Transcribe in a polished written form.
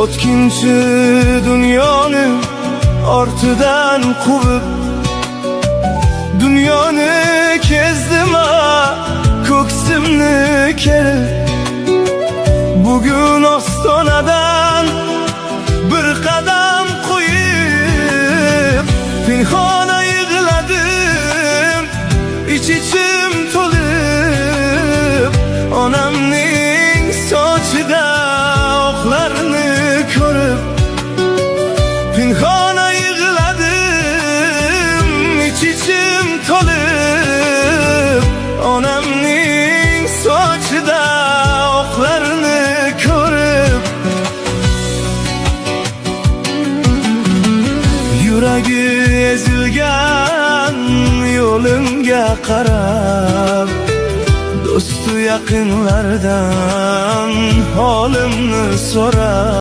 o'tkinchi dunyoni ortidan quvib, dunyoni kezdim ko'ksimni kerib. Bugun ostonadan bir qadam qo'yib, pinhona yig'ladim, ich-ichim to'lib. Onamning sochida oqlarni ko'rib, pinhona yig'ladim, ich-ichim to'lib. Onamning sochida oqlarni ko'rib. Yuragi ezilgan yo'limga qarab, do'stu yaqinlardan holimni so'rab.